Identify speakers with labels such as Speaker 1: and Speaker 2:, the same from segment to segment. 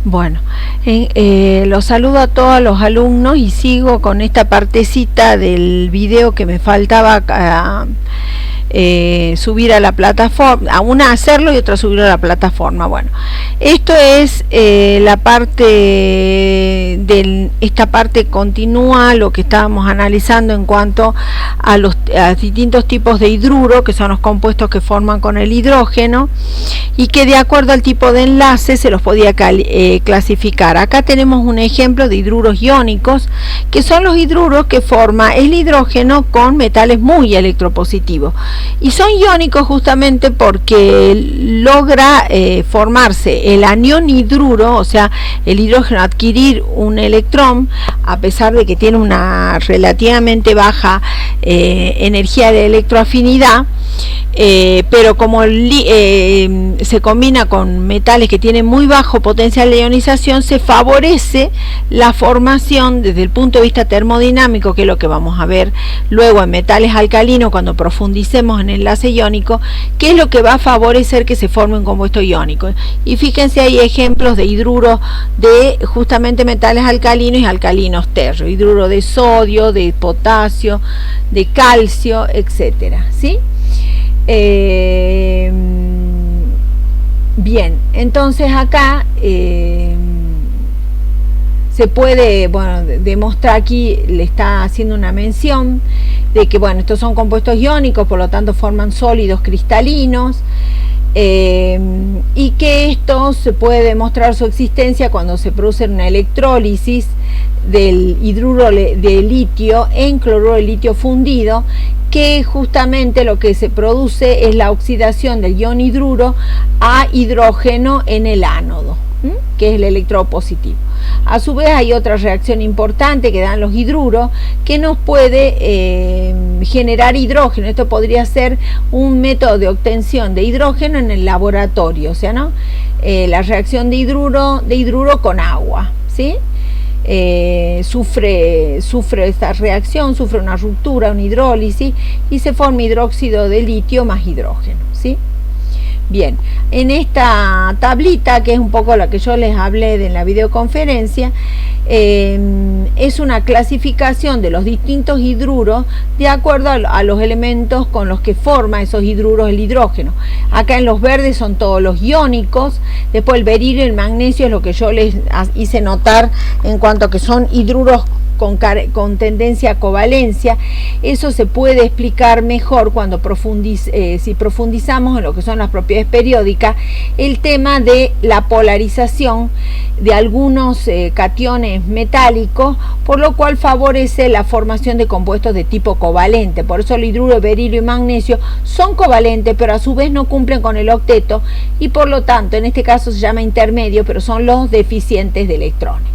Speaker 1: Bueno, los saludo a todos los alumnos y sigo con esta partecita del video que me faltaba subir a la plataforma, una hacerlo y otra subir a la plataforma. Bueno, esto es la parte esta parte continúa lo que estábamos analizando en cuanto a los distintos tipos de hidruro, que son los compuestos que forman con el hidrógeno, y que de acuerdo al tipo de enlace se los podía clasificar. Acá tenemos un ejemplo de hidruros iónicos, que son los hidruros que forma el hidrógeno con metales muy electropositivos, y son iónicos justamente porque logra formarse el anión hidruro, o sea, el hidrógeno adquirir un electrón, a pesar de que tiene una relativamente baja energía de electroafinidad, pero como se combina con metales que tienen muy bajo potencial de ionización, se favorece la formación desde el punto de vista termodinámico, que es lo que vamos a ver luego en metales alcalinos cuando profundicemos en el enlace iónico, que es lo que va a favorecer que se forme un compuesto iónico. Y fíjense, hay ejemplos de hidruros de justamente metales alcalinos y alcalinos terro, hidruro de sodio, de potasio, de calcio, etcétera, ¿sí? Bien, entonces acá se puede, bueno, demostrar, aquí le está haciendo una mención de que, bueno, estos son compuestos iónicos, por lo tanto forman sólidos cristalinos, y que esto se puede demostrar su existencia cuando se produce una electrólisis del hidruro de litio en cloruro de litio fundido, que justamente lo que se produce es la oxidación del ion hidruro a hidrógeno en el ánodo, que es el electrodo positivo. A su vez hay otra reacción importante que dan los hidruros, que nos puede generar hidrógeno. Esto podría ser un método de obtención de hidrógeno en el laboratorio, o sea, ¿no? La reacción de hidruro con agua, ¿sí? Sufre esta reacción, sufre una ruptura, una hidrólisis, y se forma hidróxido de litio más hidrógeno, ¿sí? Bien, en esta tablita, que es un poco la que yo les hablé en la videoconferencia, es una clasificación de los distintos hidruros de acuerdo a los elementos con los que forma esos hidruros el hidrógeno. Acá en los verdes son todos los iónicos, después el berilio y el magnesio es lo que yo les hice notar en cuanto a que son hidruros con tendencia a covalencia. Eso se puede explicar mejor cuando si profundizamos en lo que son las propiedades periódicas, el tema de la polarización de algunos cationes metálicos, por lo cual favorece la formación de compuestos de tipo covalente. Por eso el hidruro de berilio y magnesio son covalentes, pero a su vez no cumplen con el octeto, y por lo tanto en este caso se llama intermedio, pero son los deficientes de electrones.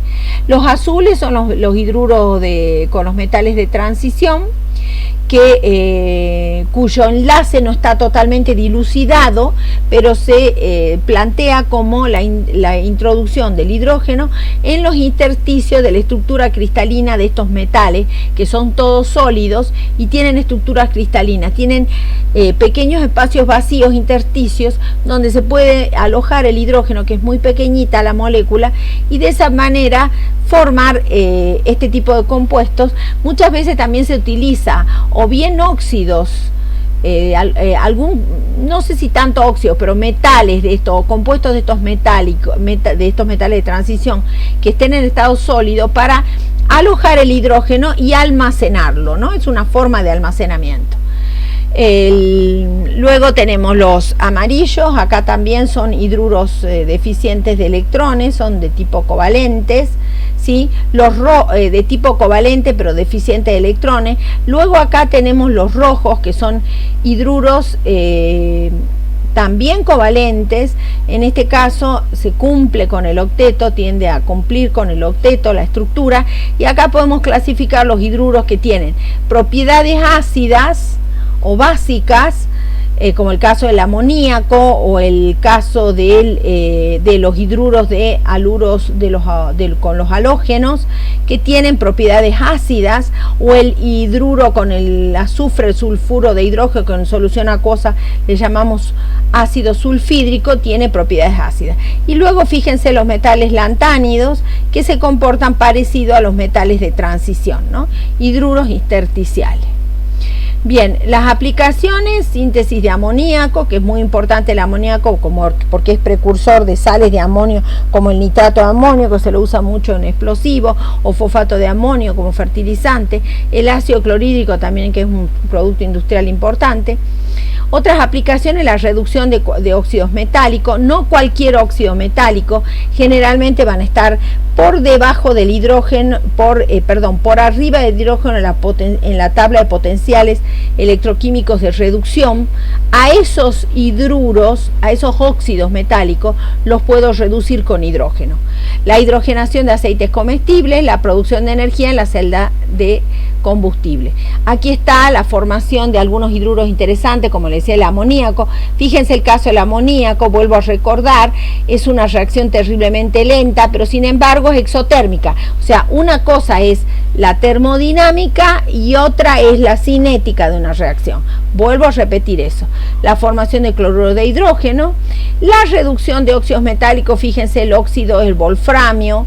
Speaker 1: Los azules son los hidruros con los metales de transición, cuyo enlace no está totalmente dilucidado, pero se plantea como la introducción del hidrógeno en los intersticios de la estructura cristalina de estos metales, que son todos sólidos y tienen estructuras cristalinas, tienen pequeños espacios vacíos, intersticios, donde se puede alojar el hidrógeno, que es muy pequeñita la molécula, y de esa manera formar este tipo de compuestos. Muchas veces también se utiliza o bien óxidos, no sé si tanto óxidos, pero metales de estos, compuestos de estos metálicos, de estos metales de transición que estén en estado sólido, para alojar el hidrógeno y almacenarlo, ¿no? Es una forma de almacenamiento. Luego tenemos los amarillos. Acá también son hidruros deficientes de electrones, son de tipo covalentes, ¿sí? Los de tipo covalente pero deficiente de electrones. Luego acá tenemos los rojos, que son hidruros también covalentes. En este caso se cumple con el octeto, tiende a cumplir con el octeto la estructura, y acá podemos clasificar los hidruros que tienen propiedades ácidas o básicas, como el caso del amoníaco o el caso de los hidruros de aluros con los halógenos, que tienen propiedades ácidas, o el hidruro con el azufre, el sulfuro de hidrógeno, que en solución acuosa le llamamos ácido sulfídrico, tiene propiedades ácidas. Y luego fíjense los metales lantánidos, que se comportan parecido a los metales de transición, ¿no? Hidruros intersticiales. Bien, las aplicaciones: síntesis de amoníaco, que es muy importante el amoníaco porque es precursor de sales de amonio, como el nitrato de amonio, que se lo usa mucho en explosivos, o fosfato de amonio como fertilizante, el ácido clorhídrico también, que es un producto industrial importante. Otras aplicaciones: la reducción de óxidos metálicos. No cualquier óxido metálico, generalmente van a estar por debajo del hidrógeno, por arriba del hidrógeno en la tabla de potenciales electroquímicos de reducción. A esos hidruros, a esos óxidos metálicos, los puedo reducir con hidrógeno. La hidrogenación de aceites comestibles, la producción de energía en la celda de combustible. Aquí está la formación de algunos hidruros interesantes, como les decía, el amoníaco. Fíjense el caso del amoníaco, vuelvo a recordar, es una reacción terriblemente lenta, pero sin embargo es exotérmica. O sea, una cosa es la termodinámica y otra es la cinética de una reacción. Vuelvo a repetir eso. La formación de cloruro de hidrógeno, la reducción de óxidos metálicos. Fíjense, el óxido, el wolframio,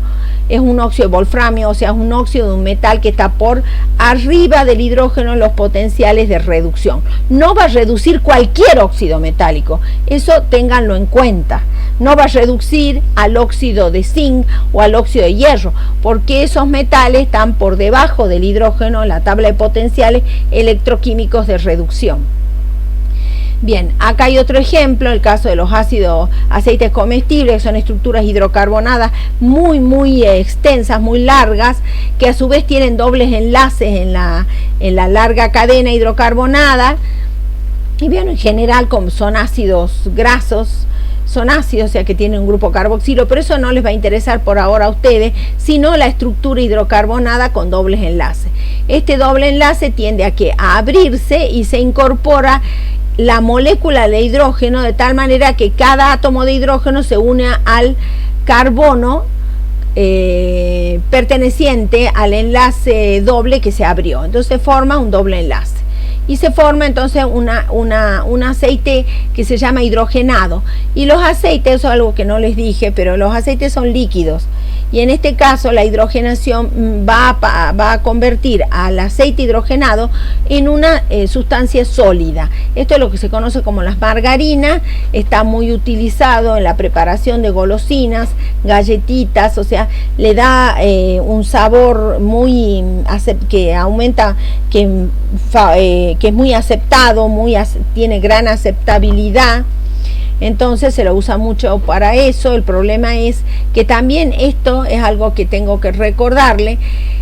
Speaker 1: es un óxido de wolframio, o sea, es un óxido de un metal que está por arriba del hidrógeno en los potenciales de reducción. No va a reducir cualquier óxido metálico, eso ténganlo en cuenta. No va a reducir al óxido de zinc o al óxido de hierro, porque esos metales están por debajo del hidrógeno en la tabla de potenciales electroquímicos de reducción. Bien, acá hay otro ejemplo, el caso de los aceites comestibles, que son estructuras hidrocarbonadas muy extensas, muy largas, que a su vez tienen dobles enlaces en la larga cadena hidrocarbonada. Y bien, en general, como son ácidos grasos, son ácidos, o sea que tienen un grupo carboxilo, pero eso no les va a interesar por ahora a ustedes, sino la estructura hidrocarbonada con dobles enlaces. Este doble enlace tiende a abrirse y se incorpora la molécula de hidrógeno, de tal manera que cada átomo de hidrógeno se une al carbono perteneciente al enlace doble que se abrió. Entonces se forma un doble enlace y se forma entonces un aceite que se llama hidrogenado. Y los aceites, eso es algo que no les dije, pero los aceites son líquidos, y en este caso la hidrogenación va a convertir al aceite hidrogenado en una sustancia sólida. Esto es lo que se conoce como las margarinas. Está muy utilizado en la preparación de golosinas, galletitas, o sea, le da un sabor que aumenta, que es muy aceptado, tiene gran aceptabilidad. Entonces se lo usa mucho para eso. El problema es que también esto es algo que tengo que recordarle,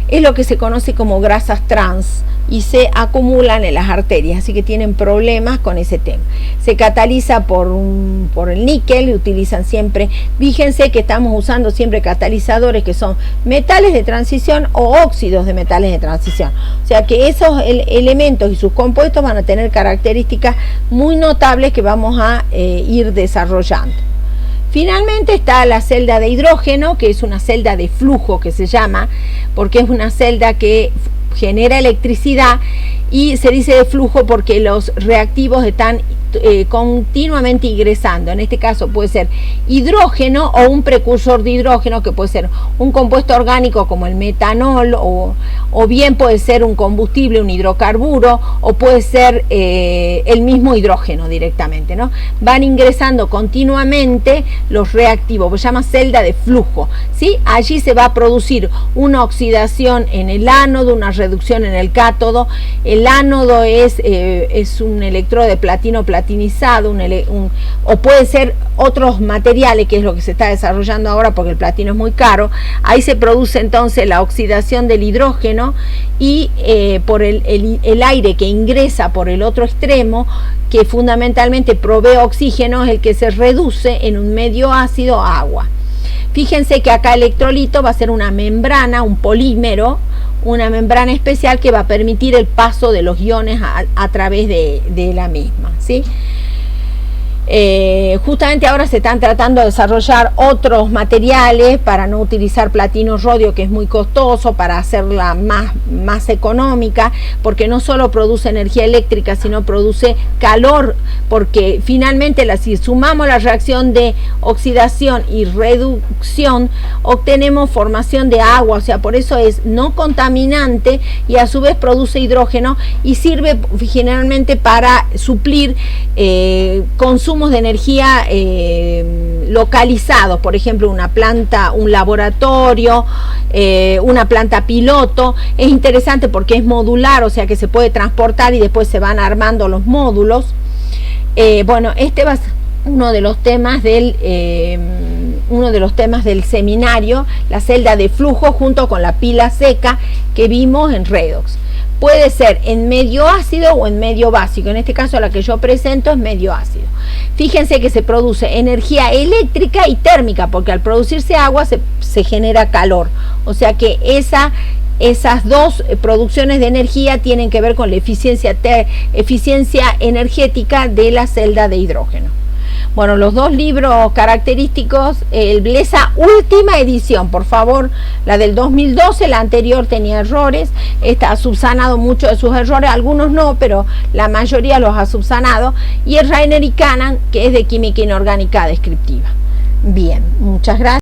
Speaker 1: es lo que se conoce como grasas trans, y se acumulan en las arterias, así que tienen problemas con ese tema. Se cataliza por el níquel, utilizan siempre, fíjense que estamos usando siempre catalizadores que son metales de transición o óxidos de metales de transición, o sea que esos elementos y sus compuestos van a tener características muy notables que vamos a ir desarrollando. Finalmente está la celda de hidrógeno, que es una celda de flujo, que se llama, porque es una celda que genera electricidad, y se dice de flujo porque los reactivos están continuamente ingresando. En este caso puede ser hidrógeno o un precursor de hidrógeno, que puede ser un compuesto orgánico como el metanol, o bien puede ser un combustible, un hidrocarburo, o puede ser el mismo hidrógeno directamente, ¿no? Van ingresando continuamente los reactivos, se llama celda de flujo, ¿sí? Allí se va a producir una oxidación en el ánodo, una reducción en el cátodo. El ánodo es un electrodo de platino platinizado, o puede ser otros materiales, que es lo que se está desarrollando ahora porque el platino es muy caro. Ahí se produce entonces la oxidación del hidrógeno, y por el aire que ingresa por el otro extremo, que fundamentalmente provee oxígeno, es el que se reduce en un medio ácido a agua. Fíjense que acá el electrolito va a ser una membrana, un polímero, una membrana especial que va a permitir el paso de los iones a través de la misma, ¿sí? Justamente ahora se están tratando de desarrollar otros materiales para no utilizar platino rodio, que es muy costoso, para hacerla más económica, porque no solo produce energía eléctrica, sino produce calor, porque finalmente si sumamos la reacción de oxidación y reducción, obtenemos formación de agua, o sea, por eso es no contaminante y a su vez produce hidrógeno y sirve generalmente para suplir consumos de energía localizados, por ejemplo una planta, un laboratorio, una planta piloto. Es interesante porque es modular, o sea que se puede transportar y después se van armando los módulos. Bueno, este va a ser uno de los temas del seminario, la celda de flujo junto con la pila seca que vimos en redox. Puede ser en medio ácido o en medio básico. En este caso la que yo presento es medio ácido. Fíjense que se produce energía eléctrica y térmica, porque al producirse agua se genera calor. O sea que esas dos producciones de energía tienen que ver con la eficiencia energética de la celda de hidrógeno. Bueno, los dos libros característicos, el Blesa última edición, por favor, la del 2012, la anterior tenía errores, esta ha subsanado muchos de sus errores, algunos no, pero la mayoría los ha subsanado, y el Rainer y Cannan, que es de química inorgánica descriptiva. Bien, muchas gracias.